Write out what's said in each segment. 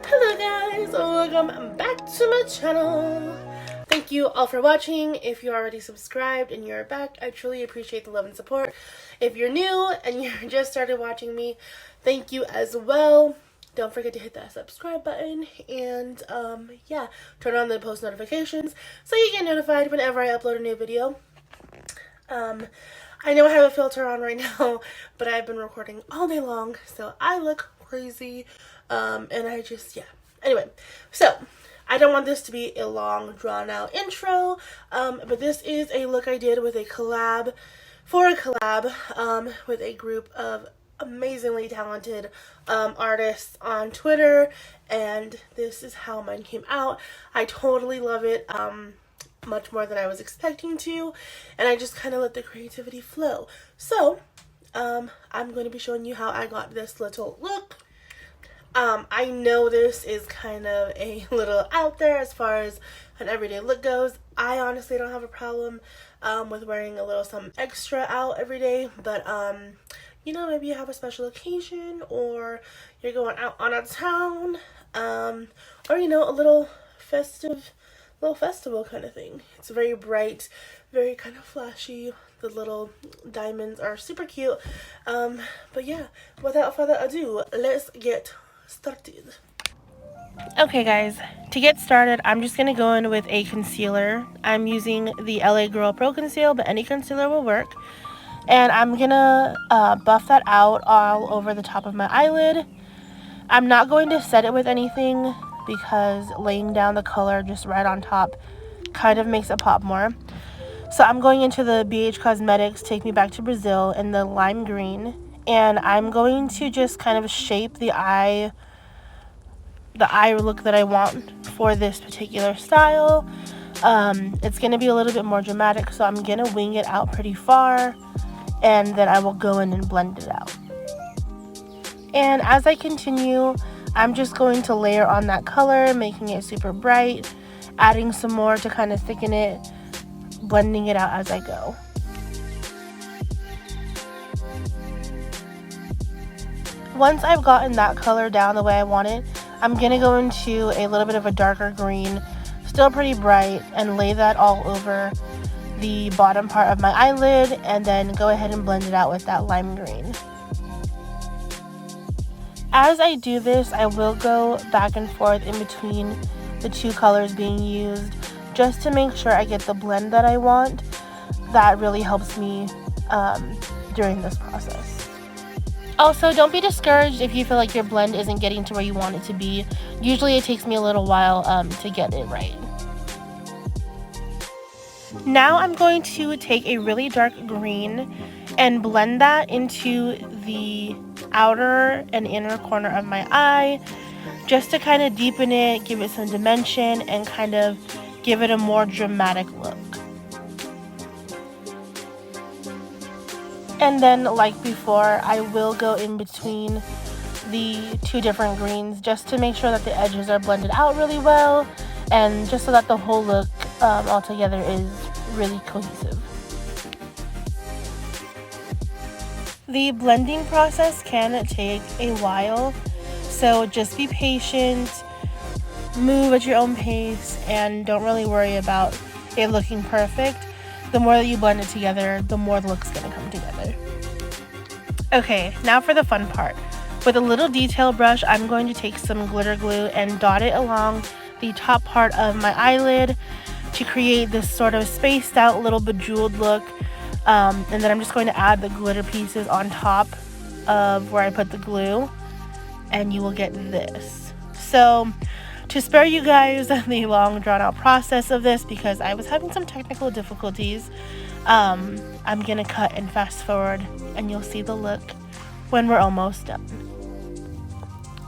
Hello guys, welcome back to my channel. Thank you all for watching. If you're already subscribed and you're back, I truly appreciate the love and support. If you're new and you just started watching me, thank you as well. Don't forget to hit that subscribe button and yeah, turn on the post notifications so you get notified whenever I upload a new video. I know I have a filter on right now, but I've been recording all day long, so I look crazy. And I just, yeah. Anyway, so I don't want this to be a long, drawn-out intro, but this is a look I did with a collab, with a group of amazingly talented artists on Twitter, and this is how mine came out. I totally love it. Much more than I was expecting to, and I just kind of let the creativity flow. So, I'm going to be showing you how I got this little look. I know this is kind of a little out there as far as an everyday look goes. I honestly don't have a problem with wearing a little something extra out every day, but you know, maybe you have a special occasion, or you're going out on a town, or you know, a little festival kind of thing. It's very bright, very kind of flashy. The little diamonds are super cute. But yeah, without further ado, let's get started. Okay guys, to get started, I'm just going to go in with a concealer. I'm using the LA Girl Pro Conceal, but any concealer will work. And I'm going to buff that out all over the top of my eyelid. I'm not going to set it with anything because laying down the color just right on top kind of makes it pop more. So I'm going into the BH Cosmetics Take Me Back to Brazil in the lime green, and I'm going to just kind of shape the eye look that I want for this particular style. It's going to be a little bit more dramatic, so I'm going to wing it out pretty far, and then I will go in and blend it out. And as I continue, I'm just going to layer on that color, making it super bright, adding some more to kind of thicken it, blending it out as I go. Once I've gotten that color down the way I want it, I'm going to go into a little bit of a darker green, still pretty bright, and lay that all over the bottom part of my eyelid, and then go ahead and blend it out with that lime green. As I do this, I will go back and forth in between the two colors being used just to make sure I get the blend that I want. That really helps me during this process. Also, don't be discouraged if you feel like your blend isn't getting to where you want it to be. Usually it takes me a little while to get it right. Now I'm going to take a really dark green and blend that into the outer and inner corner of my eye, just to kind of deepen it, give it some dimension, and kind of give it a more dramatic look. And then, like before, I will go in between the two different greens just to make sure that the edges are blended out really well, and just so that the whole look altogether is really cohesive. The blending process can take a while, so just be patient, move at your own pace, and don't really worry about it looking perfect. The more that you blend it together, the more the look's gonna come together. Okay, now for the fun part. With a little detail brush, I'm going to take some glitter glue and dot it along the top part of my eyelid to create this sort of spaced out little bejeweled look. And then I'm just going to add the glitter pieces on top of where I put the glue, and you will get this. So to spare you guys the long drawn out process of this, because I was having some technical difficulties, I'm gonna cut and fast forward, and you'll see the look when we're almost done.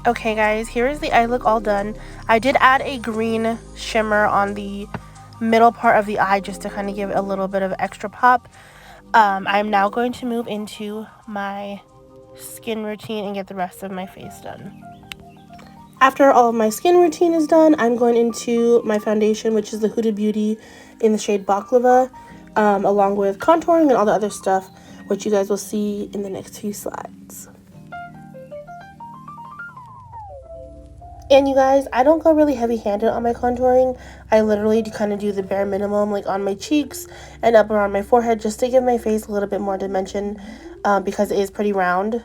Okay guys, here is the eye look all done. I did add a green shimmer on the middle part of the eye just to kind of give it a little bit of extra pop. I'm now going to move into my skin routine and get the rest of my face done. After all of my skin routine is done, I'm going into my foundation, which is the Huda Beauty in the shade Baklava, along with contouring and all the other stuff, which you guys will see in the next few slides. And you guys, I don't go really heavy-handed on my contouring. I literally kind of do the bare minimum, like on my cheeks and up around my forehead, just to give my face a little bit more dimension, because it is pretty round.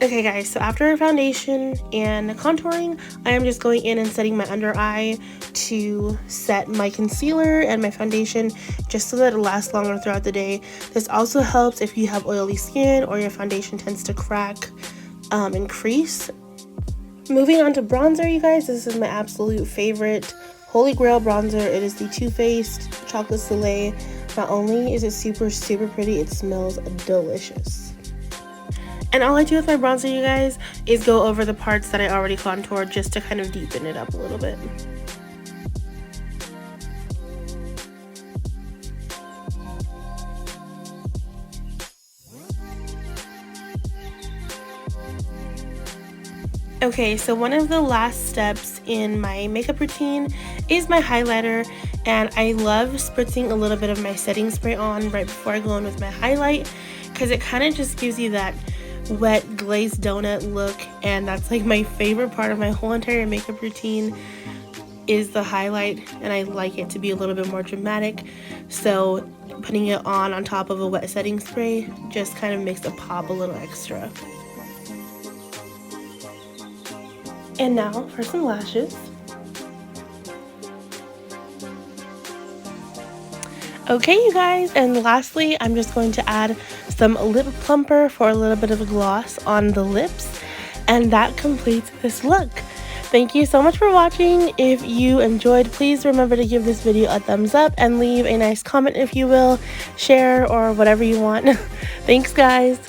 Okay guys, so after foundation and contouring, I am just going in and setting my under eye to set my concealer and my foundation, just so that it lasts longer throughout the day. This also helps if you have oily skin or your foundation tends to crack and crease. Moving on to bronzer, you guys, this is my absolute favorite holy grail bronzer. It is the Too Faced Chocolate Soleil. Not only is it super pretty, it smells delicious. And all I do with my bronzer, you guys, is go over the parts that I already contoured just to kind of deepen it up a little bit. Okay, so one of the last steps in my makeup routine is my highlighter, and I love spritzing a little bit of my setting spray on right before I go in with my highlight, because it kind of just gives you that wet glazed donut look, and that's like my favorite part of my whole entire makeup routine is the highlight, and I like it to be a little bit more dramatic, so putting it on top of a wet setting spray just kind of makes it pop a little extra. And now for some lashes. Okay, you guys, and lastly, I'm just going to add some lip plumper for a little bit of a gloss on the lips, and that completes this look. Thank you so much for watching. If you enjoyed, please remember to give this video a thumbs up and leave a nice comment if you will, share, or whatever you want. Thanks, guys.